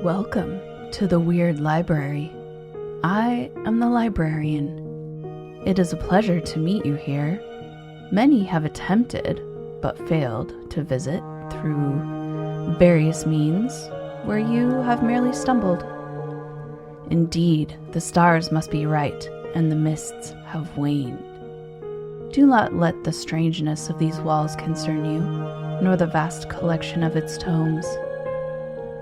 Welcome to the Weird Library. I am the Librarian. It is a pleasure to meet you here. Many have attempted, but failed, to visit through various means where you have merely stumbled. Indeed, the stars must be right, and the mists have waned. Do not let the strangeness of these walls concern you, nor the vast collection of its tomes.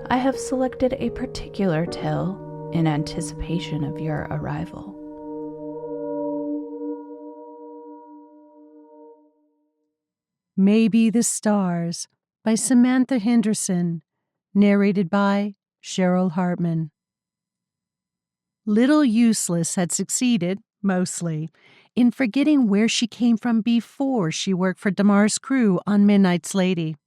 I have selected a particular tale in anticipation of your arrival. Maybe the Stars by Samantha Henderson, narrated by Cheryl Hartman. Little Useless had succeeded, mostly, in forgetting where she came from before she worked for Damar's crew on Midnight's Lady.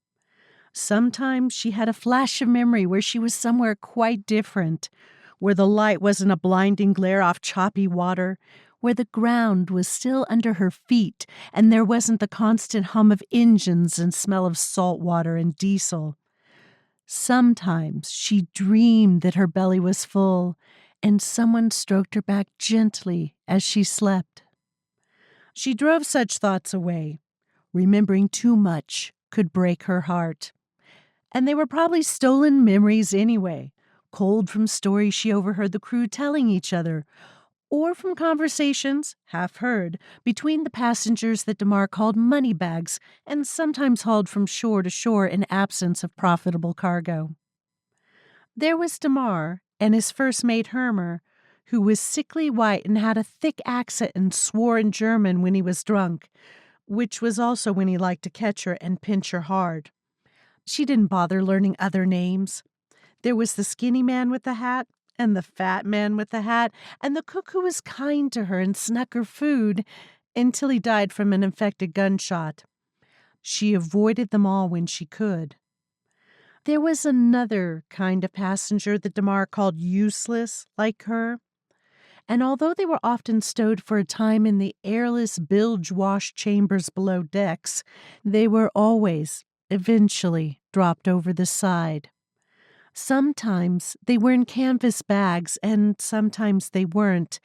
Sometimes she had a flash of memory where she was somewhere quite different, where the light wasn't a blinding glare off choppy water, where the ground was still under her feet and there wasn't the constant hum of engines and smell of salt water and diesel. Sometimes she dreamed that her belly was full and someone stroked her back gently as she slept. She drove such thoughts away. Remembering too much could break her heart. And they were probably stolen memories anyway, culled from stories she overheard the crew telling each other, or from conversations, half heard, between the passengers that Damar called money bags and sometimes hauled from shore to shore in absence of profitable cargo. There was Damar and his first mate Hermer, who was sickly white and had a thick accent and swore in German when he was drunk, which was also when he liked to catch her and pinch her hard. She didn't bother learning other names. There was the skinny man with the hat, and the fat man with the hat, and the cook who was kind to her and snuck her food until he died from an infected gunshot. She avoided them all when she could. There was another kind of passenger that Damar called useless, like her. And although they were often stowed for a time in the airless bilge-wash chambers below decks, they were always, eventually, dropped over the side. Sometimes they were in canvas bags, and sometimes they weren't.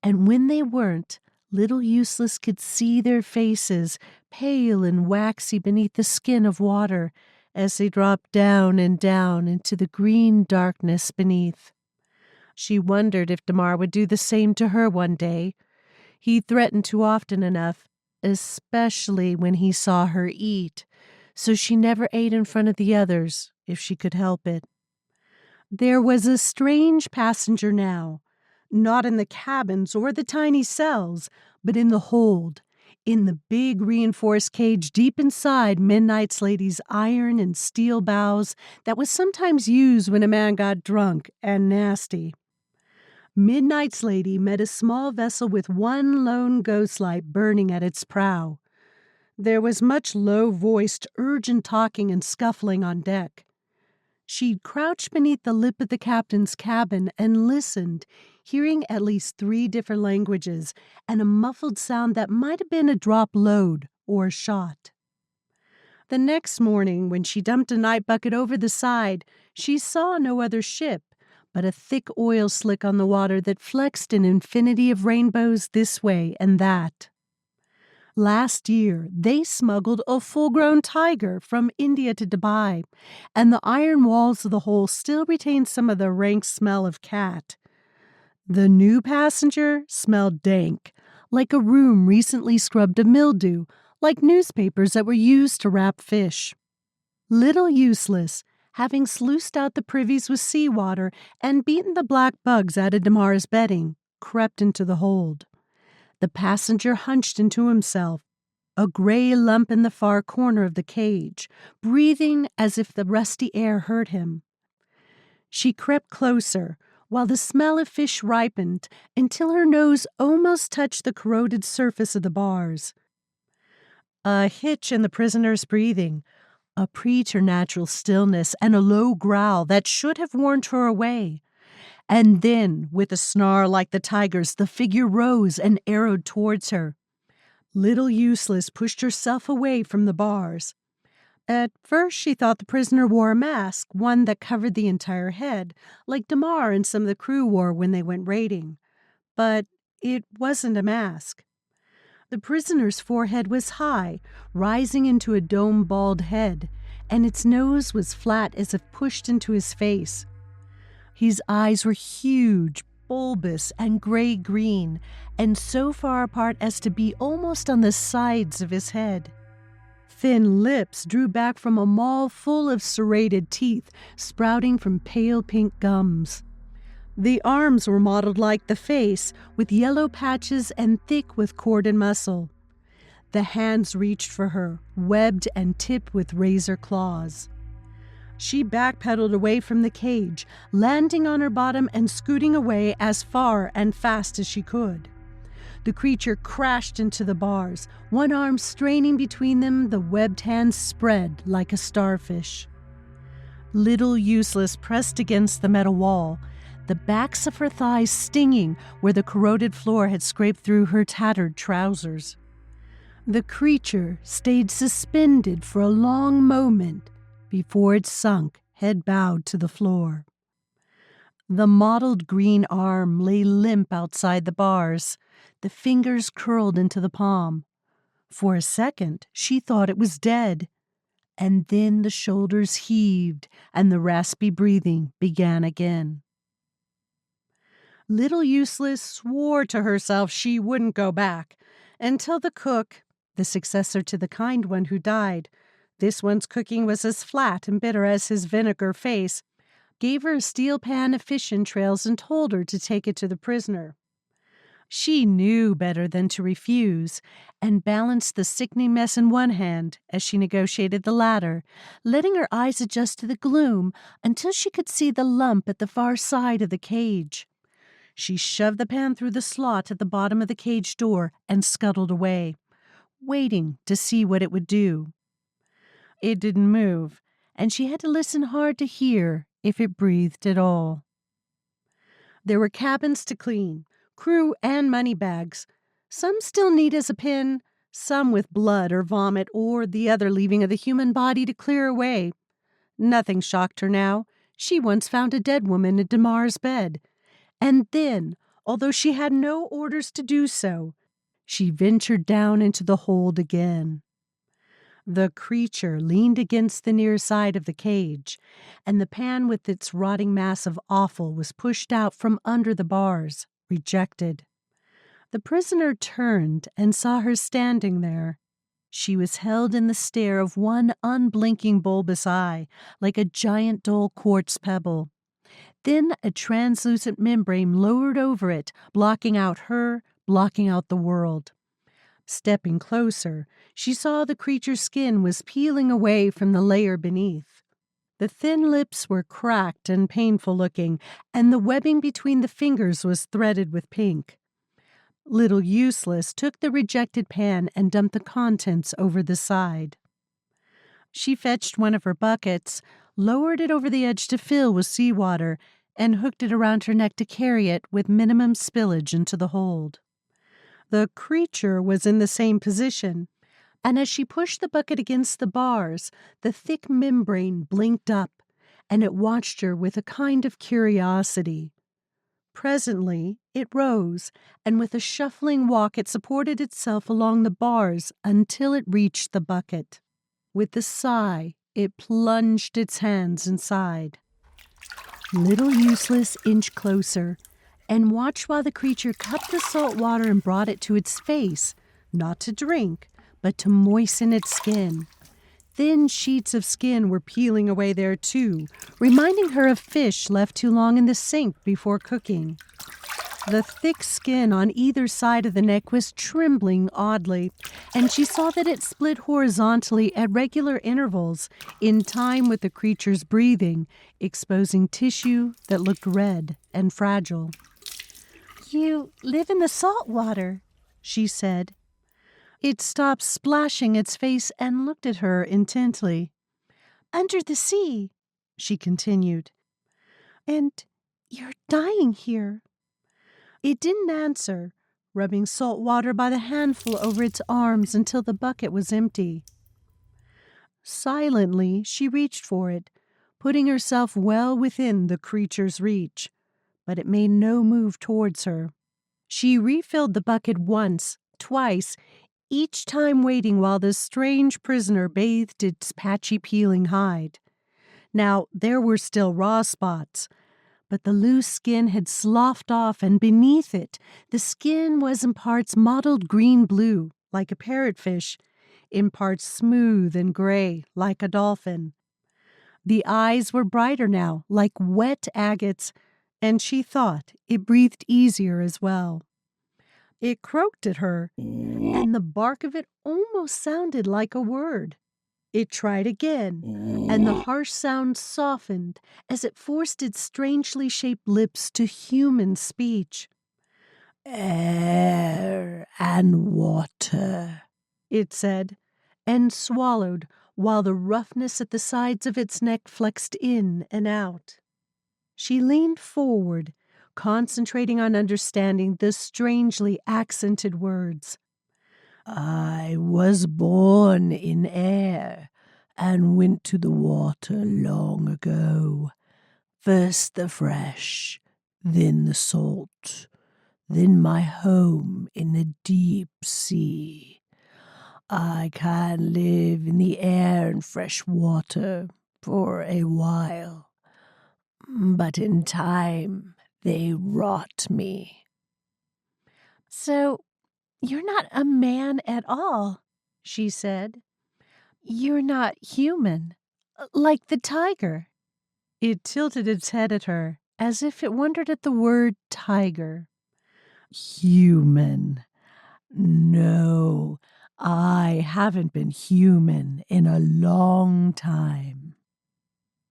And when they weren't, Little Useless could see their faces, pale and waxy beneath the skin of water, as they dropped down and down into the green darkness beneath. She wondered if Damar would do the same to her one day. He threatened to often enough, especially when he saw her eat, so she never ate in front of the others if she could help it. There was a strange passenger now, not in the cabins or the tiny cells, but in the hold, in the big reinforced cage deep inside Midnight's Lady's iron and steel bows that was sometimes used when a man got drunk and nasty. Midnight's Lady met a small vessel with one lone ghost light burning at its prow. There was much low-voiced, urgent talking and scuffling on deck. She'd crouched beneath the lip of the captain's cabin and listened, hearing at least 3 different languages and a muffled sound that might have been a drop load or a shot. The next morning, when she dumped a night bucket over the side, she saw no other ship, but a thick oil slick on the water that flexed an infinity of rainbows this way and that. Last year, they smuggled a full-grown tiger from India to Dubai, and the iron walls of the hole still retained some of the rank smell of cat. The new passenger smelled dank, like a room recently scrubbed of mildew, like newspapers that were used to wrap fish. Little Useless, having sluiced out the privies with seawater and beaten the black bugs out of Damar's bedding, crept into the hold. The passenger hunched into himself, a gray lump in the far corner of the cage, breathing as if the rusty air hurt him. She crept closer, while the smell of fish ripened until her nose almost touched the corroded surface of the bars. A hitch in the prisoner's breathing, a preternatural stillness, and a low growl that should have warned her away. And then, with a snarl like the tiger's, the figure rose and arrowed towards her. Little Useless pushed herself away from the bars. At first, she thought the prisoner wore a mask, one that covered the entire head, like Damar and some of the crew wore when they went raiding. But it wasn't a mask. The prisoner's forehead was high, rising into a dome bald head, and its nose was flat as if pushed into his face. His eyes were huge, bulbous, and gray-green, and so far apart as to be almost on the sides of his head. Thin lips drew back from a maw full of serrated teeth sprouting from pale pink gums. The arms were modeled like the face, with yellow patches and thick with cord and muscle. The hands reached for her, webbed and tipped with razor claws. She backpedaled away from the cage, landing on her bottom and scooting away as far and fast as she could. The creature crashed into the bars, one arm straining between them, the webbed hands spread like a starfish. Little Useless pressed against the metal wall, the backs of her thighs stinging where the corroded floor had scraped through her tattered trousers. The creature stayed suspended for a long moment before it sunk, head bowed to the floor. The mottled green arm lay limp outside the bars, the fingers curled into the palm. For a second, she thought it was dead. And then the shoulders heaved and the raspy breathing began again. Little Useless swore to herself she wouldn't go back until the cook, the successor to the kind one who died, this one's cooking was as flat and bitter as his vinegar face, gave her a steel pan of fish entrails and told her to take it to the prisoner. She knew better than to refuse and balanced the sickening mess in one hand as she negotiated the latter, letting her eyes adjust to the gloom until she could see the lump at the far side of the cage. She shoved the pan through the slot at the bottom of the cage door and scuttled away, waiting to see what it would do. It didn't move, and she had to listen hard to hear if it breathed at all. There were cabins to clean, crew and money bags, some still neat as a pin, some with blood or vomit or the other leaving of the human body to clear away. Nothing shocked her now. She once found a dead woman in Damar's bed. And then, although she had no orders to do so, she ventured down into the hold again. The creature leaned against the near side of the cage, and the pan with its rotting mass of offal was pushed out from under the bars, rejected. The prisoner turned and saw her standing there. She was held in the stare of one unblinking bulbous eye, like a giant dull quartz pebble. Then a translucent membrane lowered over it, blocking out her, blocking out the world. Stepping closer, she saw the creature's skin was peeling away from the layer beneath. The thin lips were cracked and painful looking, and the webbing between the fingers was threaded with pink. Little Useless took the rejected pan and dumped the contents over the side. She fetched one of her buckets, lowered it over the edge to fill with seawater, and hooked it around her neck to carry it with minimum spillage into the hold. The creature was in the same position, and as she pushed the bucket against the bars, the thick membrane blinked up, and it watched her with a kind of curiosity. Presently, it rose, and with a shuffling walk it supported itself along the bars until it reached the bucket. With a sigh, it plunged its hands inside. Little Useless inched closer and watched while the creature cupped the salt water and brought it to its face, not to drink, but to moisten its skin. Thin sheets of skin were peeling away there too, reminding her of fish left too long in the sink before cooking. The thick skin on either side of the neck was trembling oddly, and she saw that it split horizontally at regular intervals in time with the creature's breathing, exposing tissue that looked red and fragile. "You live in the salt water," she said. It stopped splashing its face and looked at her intently. "Under the sea," she continued. "And you're dying here." It didn't answer, rubbing salt water by the handful over its arms until the bucket was empty. Silently, she reached for it, putting herself well within the creature's reach, but it made no move towards her. She refilled the bucket once, twice, each time waiting while the strange prisoner bathed its patchy peeling hide. Now, there were still raw spots, but the loose skin had sloughed off, and beneath it, the skin was in parts mottled green-blue, like a parrotfish, in parts smooth and gray, like a dolphin. The eyes were brighter now, like wet agates, and she thought it breathed easier as well. It croaked at her, and the bark of it almost sounded like a word. It tried again, and the harsh sound softened as it forced its strangely shaped lips to human speech. "Air and water," it said, and swallowed while the roughness at the sides of its neck flexed in and out. She leaned forward, concentrating on understanding the strangely accented words. "I was born in air and went to the water long ago. First the fresh, then the salt, then my home in the deep sea. I can live in the air and fresh water for a while, but in time they rot me." "So you're not a man at all," she said. "You're not human, like the tiger." It tilted its head at her, as if it wondered at the word tiger. "Human? No, I haven't been human in a long time."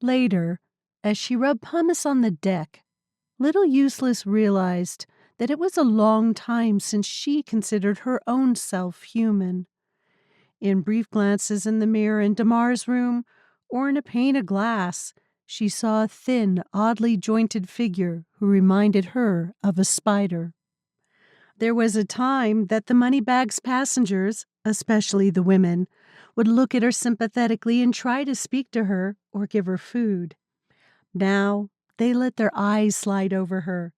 Later, as she rubbed pumice on the deck, Little Useless realized that it was a long time since she considered her own self human. In brief glances in the mirror in Damar's room, or in a pane of glass, she saw a thin, oddly jointed figure who reminded her of a spider. There was a time that the Moneybag's passengers, especially the women, would look at her sympathetically and try to speak to her or give her food. Now they let their eyes slide over her.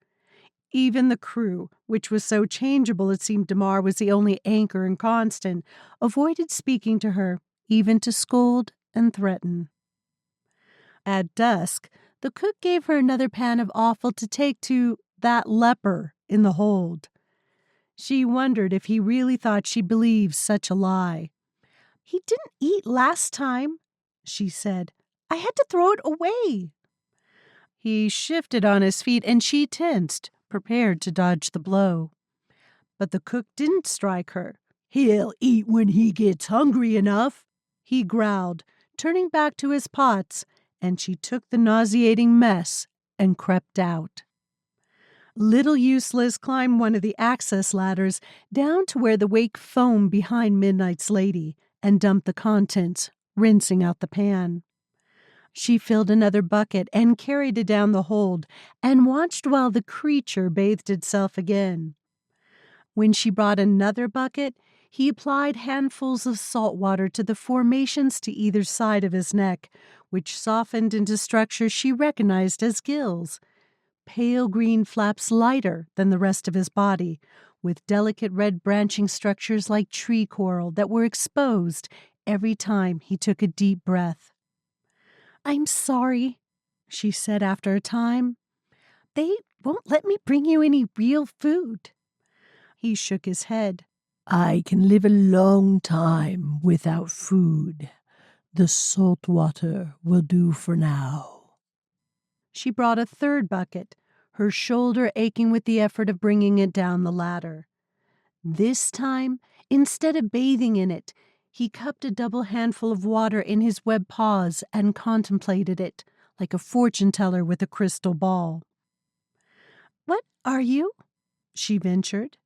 Even the crew, which was so changeable it seemed Damar was the only anchor and constant, avoided speaking to her, even to scold and threaten. At dusk, the cook gave her another pan of offal to take to that leper in the hold. She wondered if he really thought she believed such a lie. "He didn't eat last time," she said. "I had to throw it away." He shifted on his feet, and she tensed, prepared to dodge the blow. But the cook didn't strike her. "He'll eat when he gets hungry enough," he growled, turning back to his pots, and she took the nauseating mess and crept out. Little Useless climbed one of the access ladders down to where the wake foamed behind Midnight's Lady and dumped the contents, rinsing out the pan. She filled another bucket and carried it down the hold and watched while the creature bathed itself again. When she brought another bucket, he applied handfuls of salt water to the formations to either side of his neck, which softened into structures she recognized as gills. Pale green flaps lighter than the rest of his body, with delicate red branching structures like tree coral that were exposed every time he took a deep breath. "I'm sorry," she said after a time. "They won't let me bring you any real food." He shook his head. "I can live a long time without food. The salt water will do for now." She brought a third bucket, her shoulder aching with the effort of bringing it down the ladder. This time, instead of bathing in it, he cupped a double handful of water in his webbed paws and contemplated it, like a fortune-teller with a crystal ball. "What are you?" she ventured.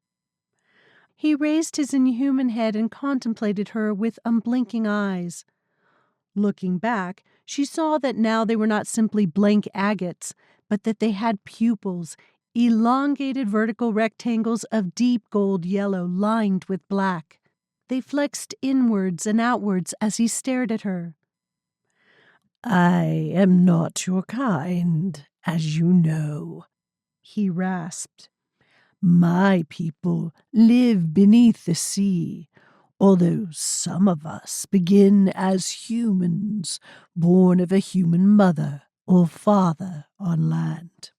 He raised his inhuman head and contemplated her with unblinking eyes. Looking back, she saw that now they were not simply blank agates, but that they had pupils, elongated vertical rectangles of deep gold yellow lined with black. They flexed inwards and outwards as he stared at her. "I am not your kind, as you know," he rasped. "My people live beneath the sea, although some of us begin as humans, born of a human mother or father on land."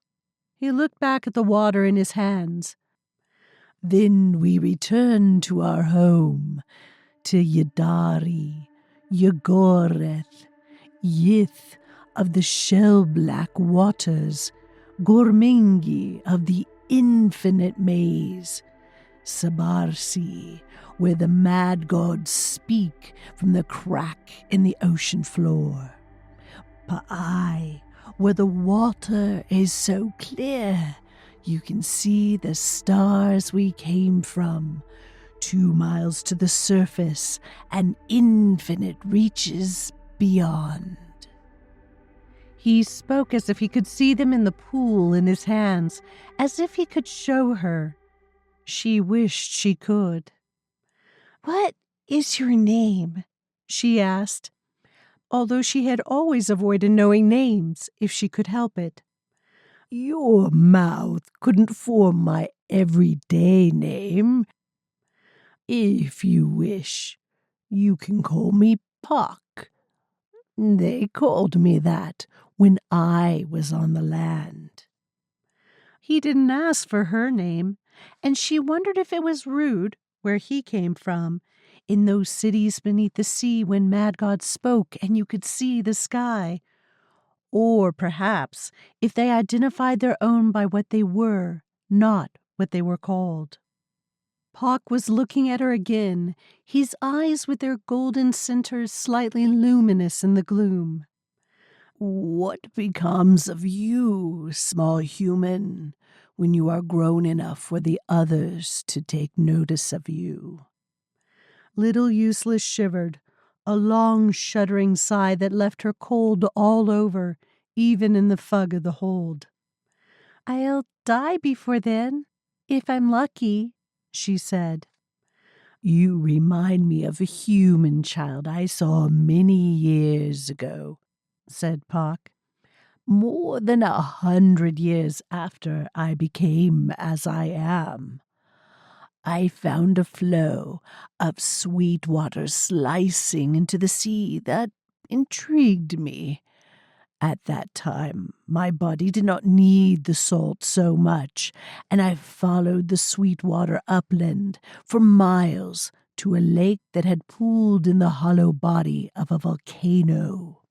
He looked back at the water in his hands. "Then we return to our home, to Yadari, Yagoreth, Yith of the shell-black waters, Gormingi of the infinite maze, Sabarsi, where the mad gods speak from the crack in the ocean floor, Pa'ai, where the water is so clear you can see the stars we came from, 2 miles to the surface and infinite reaches beyond." He spoke as if he could see them in the pool in his hands, as if he could show her. She wished she could. "What is your name?" she asked, although she had always avoided knowing names if she could help it. "Your mouth couldn't form my everyday name. If you wish, you can call me Puck. They called me that when I was on the land." He didn't ask for her name, and she wondered if it was rude, where he came from, in those cities beneath the sea when mad gods spoke and you could see the sky. Or perhaps if they identified their own by what they were, not what they were called. Pock was looking at her again, his eyes with their golden centers slightly luminous in the gloom. "What becomes of you, small human, when you are grown enough for the others to take notice of you?" Little Useless shivered, a long shuddering sigh that left her cold all over, even in the fug of the hold. "I'll die before then, if I'm lucky," she said. "You remind me of a human child I saw many years ago," said Pock. "More than 100 years after I became as I am. I found a flow of sweet water slicing into the sea that intrigued me. At that time, my body did not need the salt so much, and I followed the sweet water upland for miles to a lake that had pooled in the hollow body of a volcano."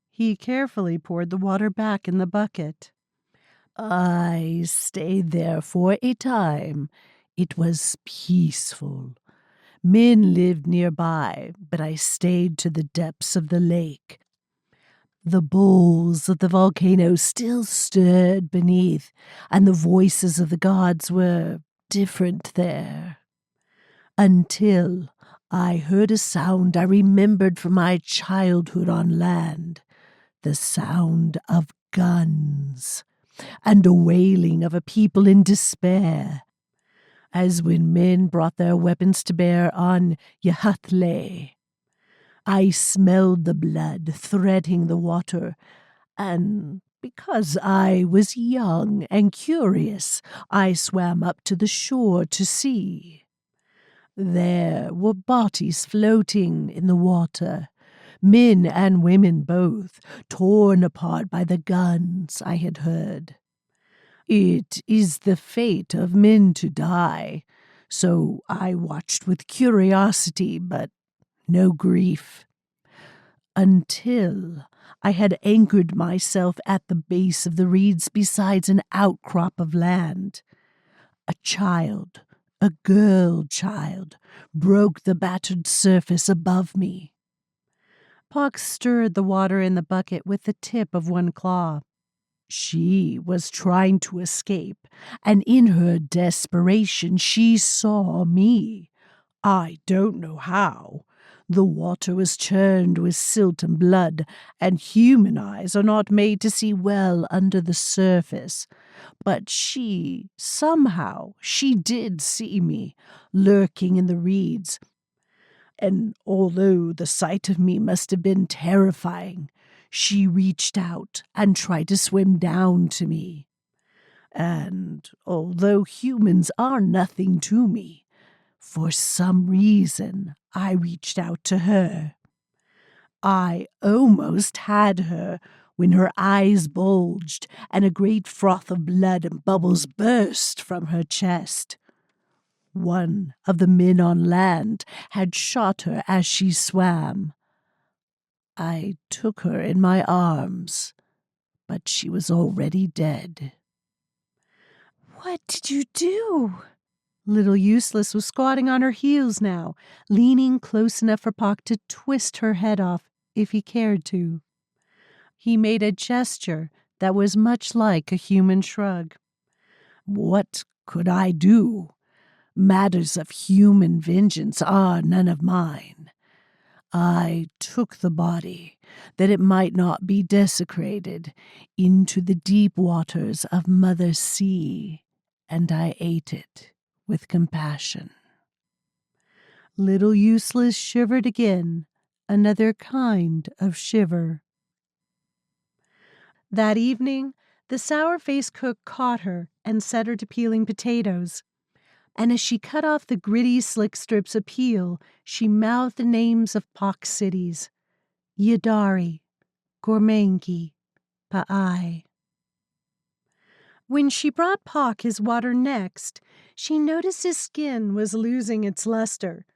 He carefully poured the water back in the bucket. "I stayed there for a time. It was peaceful. Men lived nearby, but I stayed to the depths of the lake. The bowls of the volcano still stirred beneath, and the voices of the gods were different there. Until I heard a sound I remembered from my childhood on land, the sound of guns, and a wailing of a people in despair, as when men brought their weapons to bear on Yahatle. I smelled the blood threading the water, and because I was young and curious, I swam up to the shore to see. There were bodies floating in the water, men and women both, torn apart by the guns I had heard. It is the fate of men to die, so I watched with curiosity, but no grief. Until I had anchored myself at the base of the reeds beside an outcrop of land. A child, a girl child, broke the battered surface above me." Pock stirred the water in the bucket with the tip of one claw. "She was trying to escape, and in her desperation she saw me. I don't know how. The water was churned with silt and blood, and human eyes are not made to see well under the surface. But somehow she did see me, lurking in the reeds. And although the sight of me must have been terrifying, she reached out and tried to swim down to me. And although humans are nothing to me, for some reason I reached out to her. I almost had her when her eyes bulged and a great froth of blood and bubbles burst from her chest. One of the men on land had shot her as she swam. I took her in my arms, but she was already dead. What did you do? Little Useless was squatting on her heels now, leaning close enough for Pock to twist her head off if he cared to. He made a gesture that was much like a human shrug. What could I do? Matters of human vengeance are none of mine. I took the body, that it might not be desecrated, into the deep waters of Mother Sea, and I ate it with compassion. Little Useless shivered again, another kind of shiver. That evening, the sour-faced cook caught her and set her to peeling potatoes. And as she cut off the gritty, slick strips of peel, she mouthed the names of Pock's cities: Yadari, Gormangi, Pa'ai. When she brought Pock his water next, she noticed his skin was losing its luster,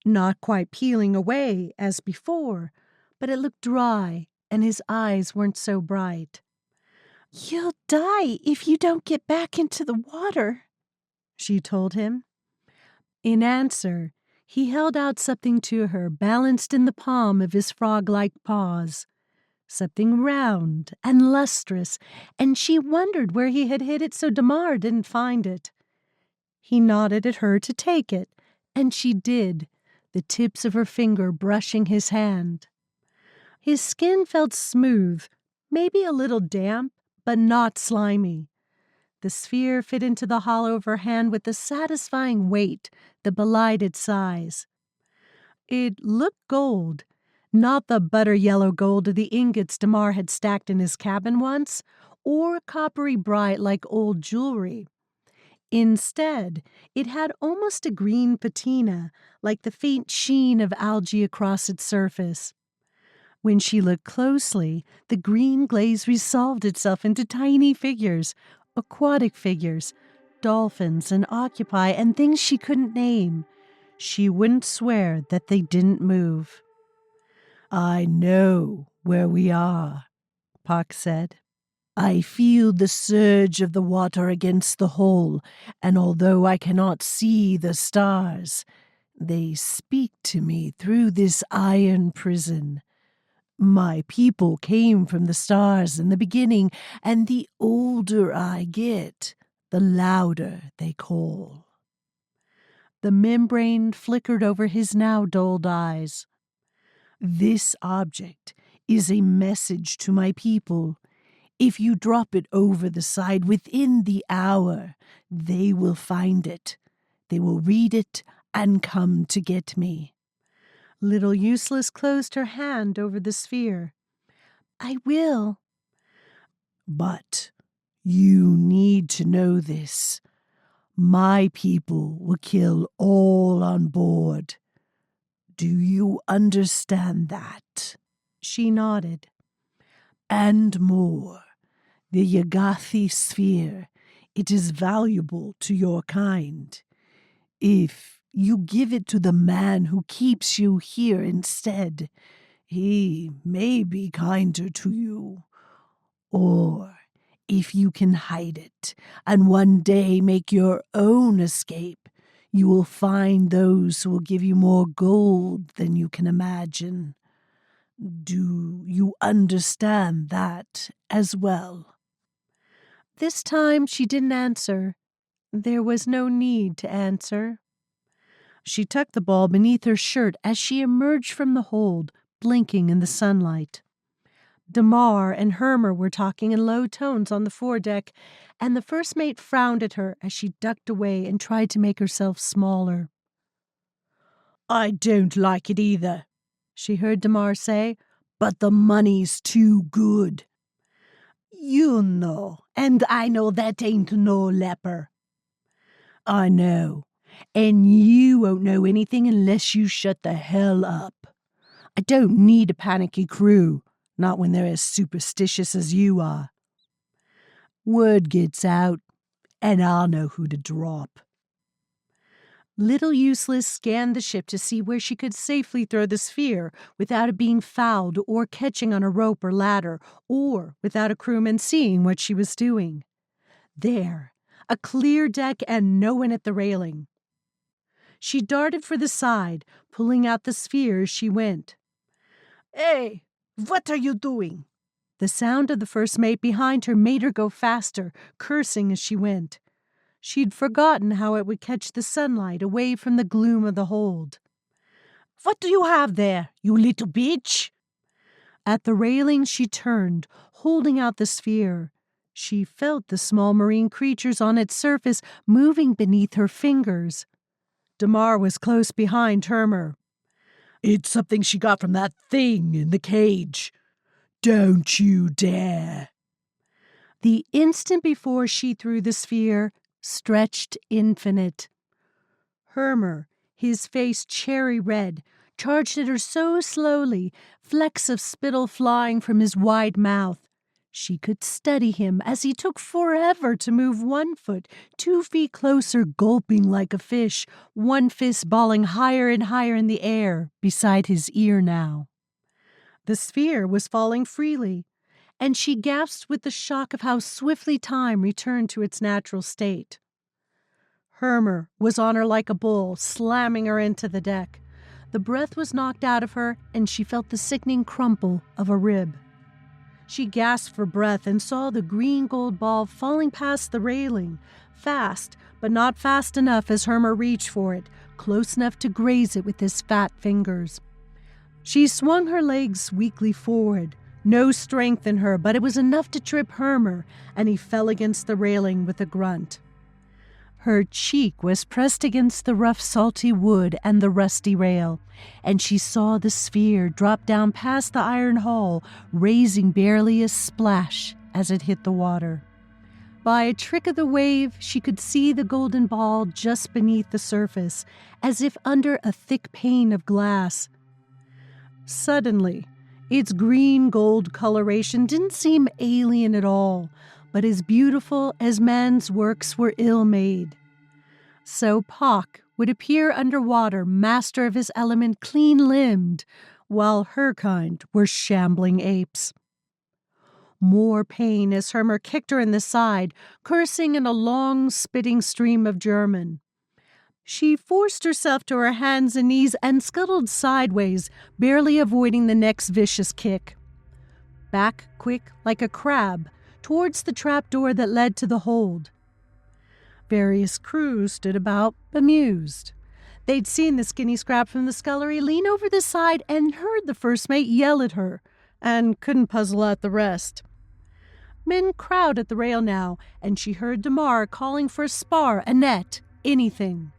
not quite peeling away as before, but it looked dry and his eyes weren't so bright. You'll die if you don't get back into the water, she told him. In answer, he held out something to her, balanced in the palm of his frog-like paws. Something round and lustrous, and she wondered where he had hid it so Damar didn't find it. He nodded at her to take it, and she did, the tips of her finger brushing his hand. His skin felt smooth, maybe a little damp, but not slimy. The sphere fit into the hollow of her hand with a satisfying weight that belied its size. It looked gold, not the butter-yellow gold of the ingots Damar had stacked in his cabin once, or coppery bright like old jewelry. Instead, it had almost a green patina, like the faint sheen of algae across its surface. When she looked closely, the green glaze resolved itself into tiny figures, aquatic figures, dolphins and octopi and things she couldn't name. She wouldn't swear that they didn't move. I know where we are, Pock said. I feel the surge of the water against the hull, and although I cannot see the stars, they speak to me through this iron prison. My people came from the stars in the beginning, and the older I get, the louder they call. The membrane flickered over his now dulled eyes. This object is a message to my people. If you drop it over the side within the hour, they will find it. They will read it and come to get me. Little Useless closed her hand over the sphere. I will. But you need to know this. My people will kill all on board. Do you understand that? She nodded. And more. The Yagathi sphere. It is valuable to your kind. If you give it to the man who keeps you here instead, he may be kinder to you. Or if you can hide it and one day make your own escape, you will find those who will give you more gold than you can imagine. Do you understand that as well? This time she didn't answer. There was no need to answer. She tucked the ball beneath her shirt as she emerged from the hold, blinking in the sunlight. Damar and Hermer were talking in low tones on the foredeck, and the first mate frowned at her as she ducked away and tried to make herself smaller. I don't like it either, she heard Damar say, but the money's too good. You know, and I know that ain't no leper. I know, and you won't know anything unless you shut the hell up. I don't need a panicky crew, not when they're as superstitious as you are. Word gets out, and I'll know who to drop. Little Useless scanned the ship to see where she could safely throw the sphere without it being fouled or catching on a rope or ladder, or without a crewman seeing what she was doing. There, a clear deck and no one at the railing. She darted for the side, pulling out the sphere as she went. Hey, what are you doing? The sound of the first mate behind her made her go faster, cursing as she went. She'd forgotten how it would catch the sunlight away from the gloom of the hold. What do you have there, you little bitch? At the railing she turned, holding out the sphere. She felt the small marine creatures on its surface moving beneath her fingers. Damar was close behind Hermer. It's something she got from that thing in the cage. Don't you dare. The instant before she threw the sphere, stretched infinite. Hermer, his face cherry red, charged at her so slowly, flecks of spittle flying from his wide mouth. She could study him as he took forever to move 1 foot, 2 feet closer, gulping like a fish, one fist balling higher and higher in the air beside his ear now. The sphere was falling freely, and she gasped with the shock of how swiftly time returned to its natural state. Hermer was on her like a bull, slamming her into the deck. The breath was knocked out of her, and she felt the sickening crumple of a rib. She gasped for breath and saw the green gold ball falling past the railing, fast, but not fast enough as Hermer reached for it, close enough to graze it with his fat fingers. She swung her legs weakly forward, no strength in her, but it was enough to trip Hermer, and he fell against the railing with a grunt. Her cheek was pressed against the rough, salty wood and the rusty rail, and she saw the sphere drop down past the iron hull, raising barely a splash as it hit the water. By a trick of the wave, she could see the golden ball just beneath the surface, as if under a thick pane of glass. Suddenly, its green-gold coloration didn't seem alien at all, but as beautiful as man's works were ill-made. So Pock would appear underwater, master of his element, clean-limbed, while her kind were shambling apes. More pain as Hermer kicked her in the side, cursing in a long, spitting stream of German. She forced herself to her hands and knees and scuttled sideways, barely avoiding the next vicious kick. Back quick like a crab, towards the trapdoor that led to the hold. Various crews stood about, bemused. They'd seen the skinny scrap from the scullery lean over the side and heard the first mate yell at her, and couldn't puzzle out the rest. Men crowded at the rail now, and she heard Damar calling for a spar, a net, anything.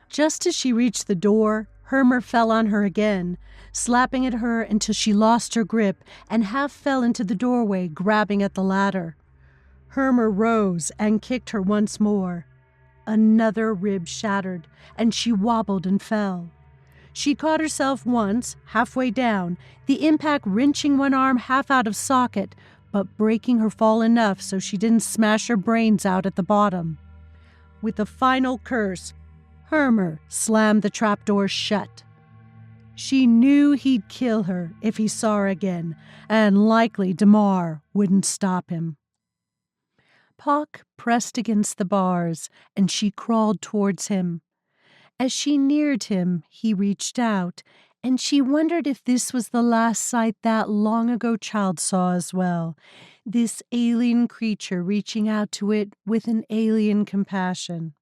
Just as she reached the door, Hermer fell on her again, slapping at her until she lost her grip and half fell into the doorway, grabbing at the ladder. Hermer rose and kicked her once more. Another rib shattered, and she wobbled and fell. She caught herself once, halfway down, the impact wrenching one arm half out of socket, but breaking her fall enough so she didn't smash her brains out at the bottom. With a final curse, Hermer slammed the trapdoor shut. She knew he'd kill her if he saw her again, and likely Damar wouldn't stop him. Pock pressed against the bars, and she crawled towards him. As she neared him, he reached out, and she wondered if this was the last sight that long-ago child saw as well, this alien creature reaching out to it with an alien compassion.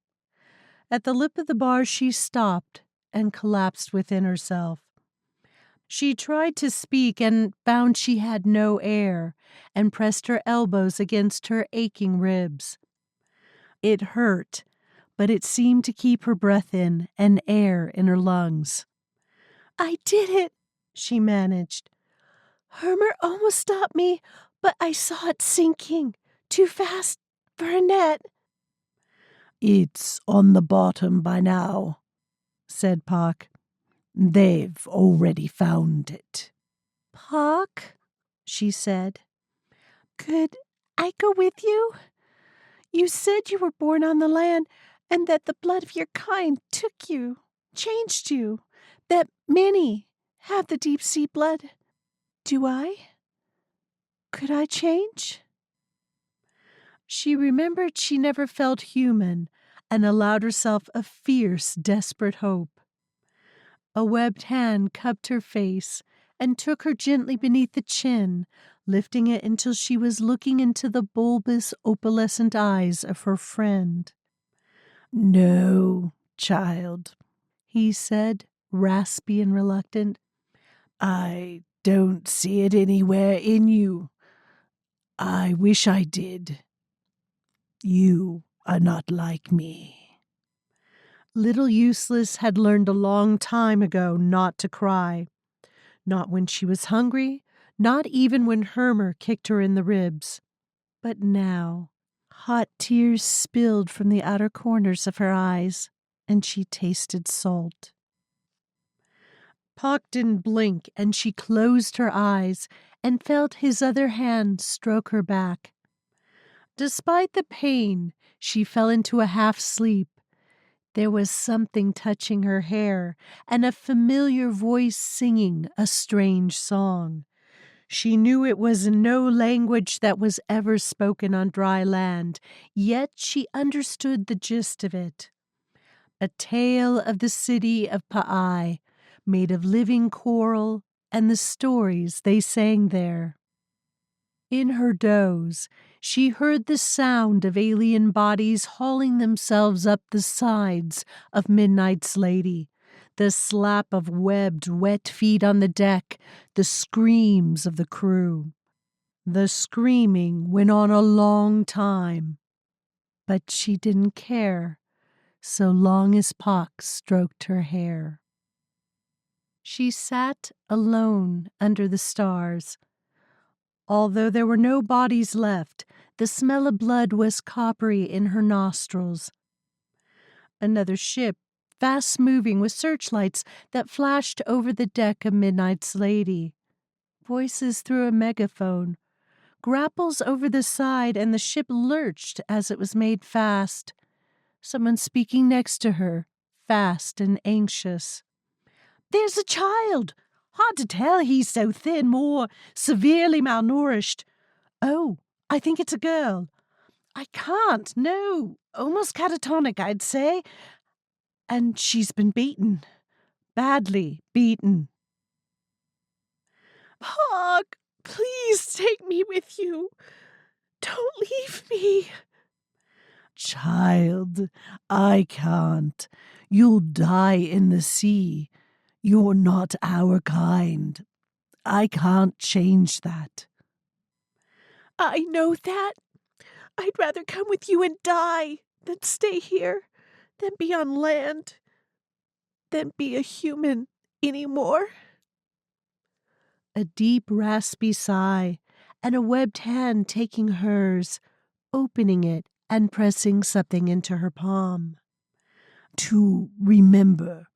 At the lip of the bars she stopped and collapsed within herself. She tried to speak and found she had no air, and pressed her elbows against her aching ribs. It hurt, but it seemed to keep her breath in and air in her lungs. I did it, she managed. Hermer almost stopped me, but I saw it sinking. Too fast for a net. It's on the bottom by now, said Pock. They've already found it. Pock, she said, could I go with you? You said you were born on the land and that the blood of your kind took you, changed you, that many have the deep sea blood. Do I? Could I change? She remembered she never felt human and allowed herself a fierce, desperate hope. A webbed hand cupped her face and took her gently beneath the chin, lifting it until she was looking into the bulbous, opalescent eyes of her friend. No, child, he said, raspy and reluctant. I don't see it anywhere in you. I wish I did. You are not like me. Little Useless had learned a long time ago not to cry. Not when she was hungry, not even when Hermer kicked her in the ribs. But now, hot tears spilled from the outer corners of her eyes, and she tasted salt. Pock didn't blink, and she closed her eyes and felt his other hand stroke her back. Despite the pain, she fell into a half-sleep. There was something touching her hair and a familiar voice singing a strange song. She knew it was no language that was ever spoken on dry land, yet she understood the gist of it. A tale of the city of Pa'ai, made of living coral and the stories they sang there. In her doze, she heard the sound of alien bodies hauling themselves up the sides of Midnight's Lady, the slap of webbed, wet feet on the deck, the screams of the crew. The screaming went on a long time, but she didn't care, so long as Pock stroked her hair. She sat alone under the stars. Although there were no bodies left, the smell of blood was coppery in her nostrils. Another ship, fast moving with searchlights that flashed over the deck of Midnight's Lady. Voices through a megaphone. Grapples over the side, and the ship lurched as it was made fast. Someone speaking next to her, fast and anxious. There's a child. Hard to tell, he's so thin, more severely malnourished. Oh, I think it's a girl. I can't, no. Almost catatonic, I'd say. And she's been beaten. Badly beaten. Pock, please take me with you. Don't leave me. Child, I can't. You'll die in the sea. You're not our kind. I can't change that. I know that. I'd rather come with you and die than stay here, than be on land, than be a human anymore. A deep, raspy sigh, and a webbed hand taking hers, opening it and pressing something into her palm. To remember,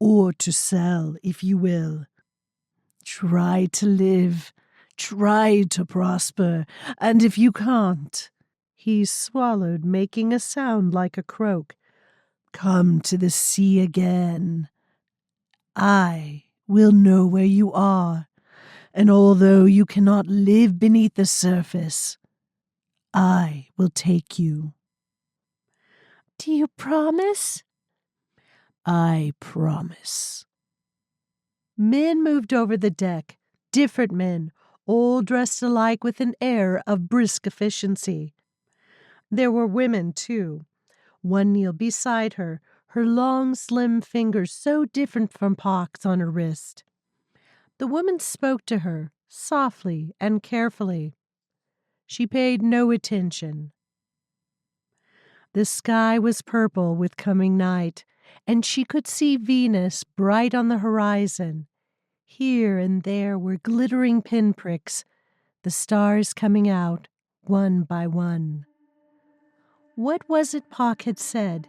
or to sell, if you will. Try to live, try to prosper, and if you can't, he swallowed, making a sound like a croak. Come to the sea again. I will know where you are, and although you cannot live beneath the surface, I will take you. Do you promise? I promise. Men moved over the deck, different men, all dressed alike with an air of brisk efficiency. There were women, too. One kneeled beside her, her long, slim fingers so different from Pock's on her wrist. The woman spoke to her, softly and carefully. She paid no attention. The sky was purple with coming night, and she could see Venus bright on the horizon. Here and there were glittering pinpricks, the stars coming out one by one. What was it Pock had said?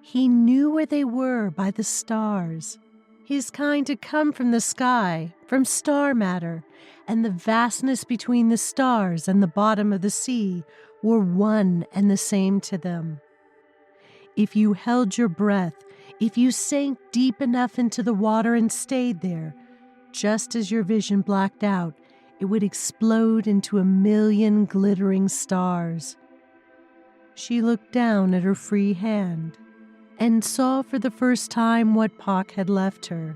He knew where they were by the stars. His kind had come from the sky, from star matter, and the vastness between the stars and the bottom of the sea were one and the same to them. If you held your breath, if you sank deep enough into the water and stayed there, just as your vision blacked out, it would explode into a million glittering stars. She looked down at her free hand and saw for the first time what Pock had left her.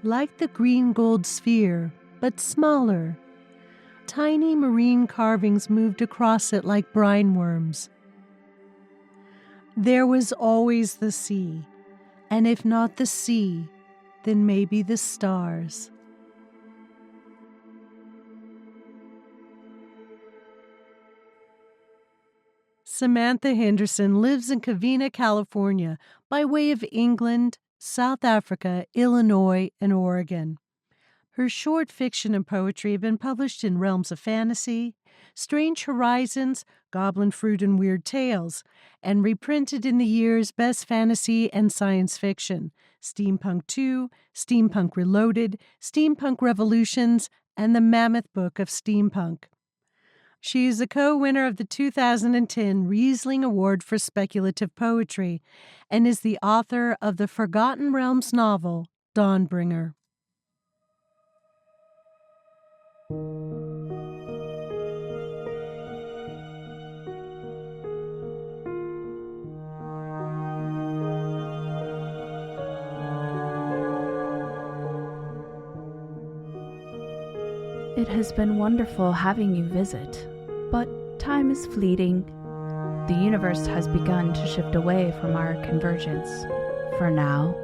Like the green gold sphere, but smaller. Tiny marine carvings moved across it like brine worms. There was always the sea, and if not the sea, then maybe the stars. Samantha Henderson lives in Covina, California, by way of England, South Africa, Illinois, and Oregon. Her short fiction and poetry have been published in Realms of Fantasy, Strange Horizons, Goblin Fruit and Weird Tales, and reprinted in the years Best Fantasy and Science Fiction, Steampunk 2, Steampunk Reloaded, Steampunk Revolutions, and the Mammoth Book of Steampunk. She is a co-winner of the 2010 Riesling Award for Speculative Poetry and is the author of the Forgotten Realms novel, Dawnbringer. It has been wonderful having you visit, but time is fleeting. The universe has begun to shift away from our convergence. For now,